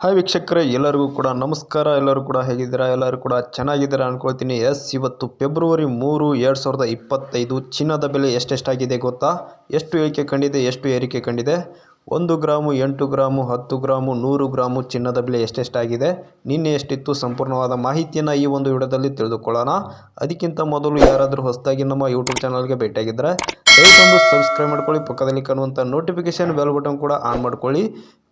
Hi ವೀಕ್ಷಕರೇ, ಎಲ್ಲರಿಗೂ ಕೂಡ ನಮಸ್ಕಾರ. ಎಲ್ಲರೂ ಕೂಡ ಹೇಗಿದ್ದೀರಾ? ಎಲ್ಲರೂ ಕೂಡ ಚೆನ್ನಾಗಿದ್ದೀರಾ ಅನ್ಕೊಳ್ತೀನಿ. ಇವತ್ತು ಫೆಬ್ರವರಿ 3, 2025 ಚಿನ್ನದ ಬೆಲೆ ಎಷ್ಟೆಷ್ಟಾಗಿದೆ ಗೊತ್ತಾ? ಎಷ್ಟು ಇಳಿಕೆ ಕಂಡಿದೆ, ಎಷ್ಟು ಏರಿಕೆ ಕಂಡಿದೆ? 1 ಗ್ರಾಮು, 8 ಗ್ರಾಮು, 10 ಗ್ರಾಮು, 100 ಗ್ರಾಮು ಚಿನ್ನದ ಬೆಲೆ ಎಷ್ಟೆಷ್ಟಾಗಿದೆ, ನಿನ್ನೆ ಎಷ್ಟಿತ್ತು, ಸಂಪೂರ್ಣವಾದ ಮಾಹಿತಿಯನ್ನು ಈ ಒಂದು ವಿಡಿಯೋದಲ್ಲಿ ತಿಳಿದುಕೊಳ್ಳೋಣ. ಅದಕ್ಕಿಂತ ಮೊದಲು ಯಾರಾದರೂ ಹೊಸದಾಗಿ ನಮ್ಮ ಯೂಟ್ಯೂಬ್ ಚಾನಲ್ಗೆ ಭೇಟಿಯಾಗಿದ್ದರೆ ದಯವಿಟ್ಟು ಸಬ್ಸ್ಕ್ರೈಬ್ ಮಾಡ್ಕೊಳ್ಳಿ. ಪಕ್ಕದಲ್ಲಿ ಕಾಣುವಂಥ ನೋಟಿಫಿಕೇಶನ್ ಬೆಲ್ ಬಟನ್ ಕೂಡ ಆನ್ ಮಾಡ್ಕೊಳ್ಳಿ.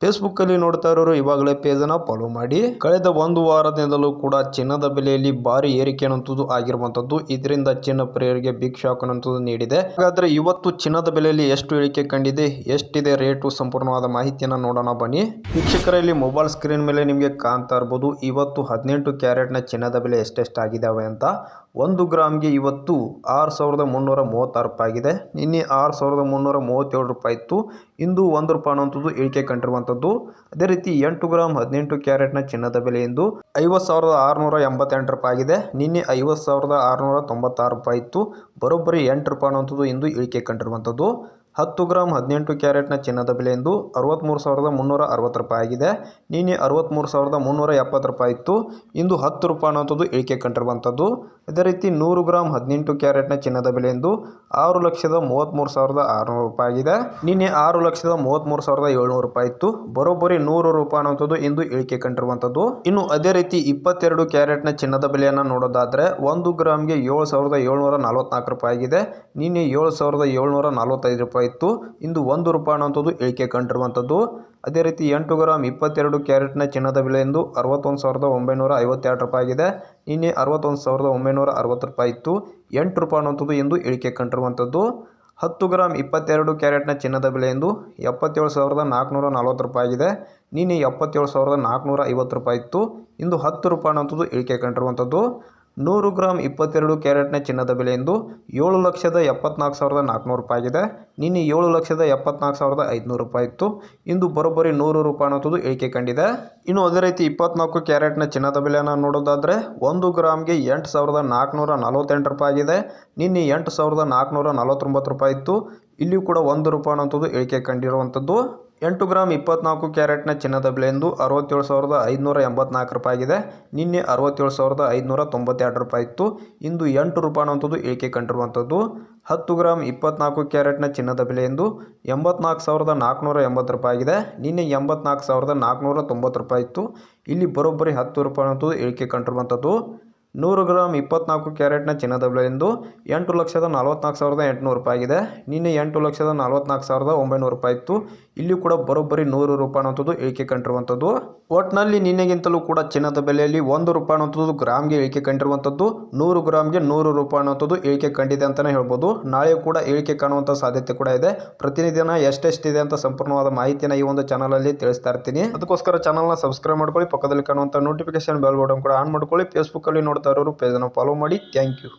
ಫೇಸ್ಬುಕ್ಕಲ್ಲಿ ನೋಡ್ತಾ ಇರೋರು ಇವಾಗಲೇ ಪೇಜನ್ನು ಫಾಲೋ ಮಾಡಿ. ಕಳೆದ ಒಂದು ವಾರದಿಂದಲೂ ಕೂಡ ಚಿನ್ನದ ಬೆಲೆಯಲ್ಲಿ ಭಾರಿ ಏರಿಕೆ ಅನ್ನುವಂಥದ್ದು ಆಗಿರುವಂಥದ್ದು. ಇದರಿಂದ ಚಿನ್ನ ಪ್ರಿಯರಿಗೆ ಬಿಗ್ ಶಾಕ್ ಅನ್ನುವಂಥದ್ದು ನೀಡಿದೆ. ಹಾಗಾದ್ರೆ ಇವತ್ತು ಚಿನ್ನದ ಬೆಲೆಯಲ್ಲಿ ಎಷ್ಟು ಇಳಿಕೆ ಕಂಡಿದೆ, ಎಷ್ಟಿದೆ ರೇಟು, ಸಂಪೂರ್ಣವಾದ ಮಾಹಿತಿಯನ್ನು ನೋಡೋಣ ಬನ್ನಿ. ವೀಕ್ಷಕರಲ್ಲಿ ಮೊಬೈಲ್ ಸ್ಕ್ರೀನ್ ಮೇಲೆ ನಿಮಗೆ ಕಾಣ್ತಾ ಇರ್ಬೋದು ಇವತ್ತು 18 ಕ್ಯಾರೆಟ್ನ ಚಿನ್ನದ ಬೆಲೆ ಎಷ್ಟೆಷ್ಟಾಗಿದ್ದಾವೆ ಅಂತ. 1 ಗ್ರಾಮ್ಗೆ ಇವತ್ತು 6,336 ರೂಪಾಯಿ ಆಗಿದೆ. ನಿನ್ನೆ 6,337 ರೂಪಾಯಿ ಇತ್ತು. ಇಂದು 1 ರೂಪಾಯಿ ಅನ್ನುವಂಥದ್ದು ಇಳಿಕೆ ಕಂಡಿರುವಂಥದ್ದು. ಅದೇ ರೀತಿ 8 ಗ್ರಾಮ್ 18 ಕ್ಯಾರೆಟ್ನ ಚಿನ್ನದ ಬೆಲೆ ಇಂದು 50,688 ರೂಪಾಯಿ ಆಗಿದೆ. ನಿನ್ನೆ 50,696 ರೂಪಾಯಿ ಇತ್ತು. ಬರೋಬ್ಬರಿ 8 ರೂಪಾಯಿ ಅನ್ನುವಂಥದ್ದು ಇಂದು ಇಳಿಕೆ ಕಂಡಿರುವಂಥದ್ದು. 10 ಗ್ರಾಮ್ 18 ಕ್ಯಾರೆಟ್ನ ಚಿನ್ನದ ಬೆಲೆ ಎಂದು 63,360 ರೂಪಾಯಿ ಆಗಿದೆ. ನಿನ್ನೆ 63,370 ರೂಪಾಯಿ ಇತ್ತು. ಇಂದು 10 ರೂಪಾಯಿ ಅನ್ನುವಂಥದ್ದು ಇಳಿಕೆ ಕಂಡಿರುವಂಥದ್ದು. ಅದೇ ರೀತಿ 100 ಗ್ರಾಮ್ 18 ಕ್ಯಾರೆಟ್ನ ಚಿನ್ನದ ಬೆಲೆ ಎಂದು 6,33,600 ರೂಪಾಯಿ ಆಗಿದೆ. ನಿನ್ನೆ 6,33,700 ರೂಪಾಯಿ ಇತ್ತು. ಬರೋಬ್ಬರಿ 100 ರೂಪಾಯಿ ಅನ್ನುವಂಥದ್ದು ಇಂದು ಇಳಿಕೆ ಕಂಡಿರುವಂಥದ್ದು. ಇನ್ನು ಅದೇ ರೀತಿ 22 ಕ್ಯಾರೆಟ್ನ ಚಿನ್ನದ ಬೆಲೆಯನ್ನು ನೋಡೋದಾದ್ರೆ 1 ಗ್ರಾಮ್ಗೆ 7,744 ರೂಪಾಯಿ ಆಗಿದೆ. ನಿನ್ನೆ 7,745 ರೂಪಾಯಿ ಇತ್ತು. ಇಂದು 1 ರೂಪಾಯಿ ಅನ್ನುವಂಥದ್ದು ಇಳಿಕೆ ಕಂಡಿರುವಂಥದ್ದು. ಅದೇ ರೀತಿ 8 ಗ್ರಾಮ್ 22 ಕ್ಯಾರೆಟ್ನ ಚಿನ್ನದ ಬೆಲೆ ಎಂದು 61,952 ರೂಪಾಯಿ ಆಗಿದೆ. ನಿನ್ನೆ 61,960 ರೂಪಾಯಿ ಇತ್ತು. 8 ರೂಪಾಯಿ ಅನ್ನುವಂಥದ್ದು ಇಂದು ಇಳಿಕೆ ಕಂಡಿರುವಂಥದ್ದು. 10 ಗ್ರಾಮ್ 22 ಕ್ಯಾರೆಟ್ನ ಚಿನ್ನದ ಬೆಲೆ ಎಂದು 77,440 ರೂಪಾಯಿ ಆಗಿದೆ. ನಿನ್ನೆ 77,450 ರೂಪಾಯಿ ಇತ್ತು. ಇಂದು 10 ರೂಪಾಯಿ ಅನ್ನುವಂಥದ್ದು ಇಳಿಕೆ ಕಂಡಿರುವಂಥದ್ದು. 100 ಗ್ರಾಮ್ 22 ಕ್ಯಾರೆಟ್ನ ಚಿನ್ನದ ಬೆಲೆ ಎಂದು 7,74,400 ರೂಪಾಯಿ ಆಗಿದೆ. ನಿನ್ನೆ 7,74,500 ರೂಪಾಯಿ ಇತ್ತು. ಇಂದು ಬರೋಬ್ಬರಿ 100 ರೂಪಾಯಿ ಅನ್ನುವಂಥದ್ದು ಇಳಿಕೆ ಕಂಡಿದೆ. ಇನ್ನು ಅದೇ ರೀತಿ 24 ಕ್ಯಾರೆಟ್ನ ಚಿನ್ನದ ಬೆಲೆಯನ್ನು ನೋಡೋದಾದರೆ 1 ಗ್ರಾಮ್ಗೆ 8,448 ರೂಪಾಯಿ ಆಗಿದೆ. ನಿನ್ನೆ 8,449 ರೂಪಾಯಿ ಇತ್ತು. ಇಲ್ಲಿಯೂ ಕೂಡ 1 ರೂಪಾಯಿ ಅನ್ನುವಂಥದ್ದು ಇಳಿಕೆ ಕಂಡಿರುವಂಥದ್ದು. 8 ಗ್ರಾಮ್ 24 ಕ್ಯಾರೆಟ್ನ ಚಿನ್ನದ ಬೆಲೆ ಎಂದು 67,584 ರೂಪಾಯಿ ಆಗಿದೆ. ನಿನ್ನೆ 67,592 ರೂಪಾಯಿ ಇತ್ತು. ಇಂದು 8 ರೂಪಾಯಿ ಅನ್ನುವಂಥದ್ದು ಇಳಿಕೆ ಕಂಡಿರುವಂಥದ್ದು. 10 ಗ್ರಾಮ್ 24 ಕ್ಯಾರೆಟ್ನ ಚಿನ್ನದ ಬೆಲೆ ಎಂದು 84,480 ರೂಪಾಯಿ ಆಗಿದೆ. ನಿನ್ನೆ 84,490 ರೂಪಾಯಿ ಇತ್ತು. ಇಲ್ಲಿ ಬರೋಬ್ಬರಿ 10 ರೂಪಾಯಿ ಅನ್ನುವಂಥದ್ದು ಇಳಿಕೆ ಕಂಡಿರುವಂಥದ್ದು. 100 ಗ್ರಾಮ್ 24 ಕ್ಯಾರೆಟ್ನ ಚಿನ್ನದ ಬೆಲೆ ಎಂದು 8,44,800 ರೂಪಾಯಿ ಆಗಿದೆ. ನಿನ್ನೆ 8,44,900 ರೂಪಾಯಿ ಇತ್ತು. ಇಲ್ಲಿ ಕೂಡ ಬರೋಬ್ಬರಿ 100 ರೂಪಾಯಿ ಅನ್ನುವಂಥದ್ದು ಇಳಿಕೆ ಕಂಡಿರುವಂಥದ್ದು. ಒಟ್ಟಿನಲ್ಲಿ ನಿನ್ನೆಗಿಂತಲೂ ಕೂಡ ಚಿನ್ನದ ಬೆಲೆಯಲ್ಲಿ 1 ರೂಪಾಯಿ ಅನ್ನುವಂಥದ್ದು ಗ್ರಾಮ್ಗೆ ಇಳಿಕೆ ಕಂಡಿರುವಂಥದ್ದು. 100 ಗ್ರಾಮ್ಗೆ 100 ರೂಪಾಯಿ ಅನ್ನುವಂಥದ್ದು ಇಳಿಕೆ ಕಂಡಿದೆ ಅಂತಲೇ ಹೇಳ್ಬೋದು. ನಾಳೆ ಕೂಡ ಇಳಿಕೆ ಕಾಣುವಂಥ ಸಾಧ್ಯತೆ ಕೂಡ ಇದೆ. ಪ್ರತಿನಿತ್ಯನ ಎಷ್ಟೆಷ್ಟಿದೆ ಅಂತ ಸಂಪೂರ್ಣವಾದ ಮಾಹಿತಿಯನ್ನು ಈ ಒಂದು ಚಾನಲಲ್ಲಿ ತಿಳಿಸ್ತಾ ಇರ್ತೀನಿ. ಅದಕ್ಕೋಸ್ಕರ ಚಾನಲ್ನ ಸಬ್ಸ್ಕ್ರೈಬ್ ಮಾಡ್ಕೊಳ್ಳಿ. ಪಕ್ಕದಲ್ಲಿ ಕಾಣುವಂಥ ನೋಟಿಫಿಕೇಶನ್ ಬೆಲ್ ಬಟನ್ ಕೂಡ ಆನ್ ಮಾಡ್ಕೊಳ್ಳಿ. ಫೇಸ್ಬುಕ್ಕಲ್ಲಿ ನೋಡ್ತಾ ಇರೋರು ಪೇಜನ್ನು ಫಾಲೋ ಮಾಡಿ. Thank you.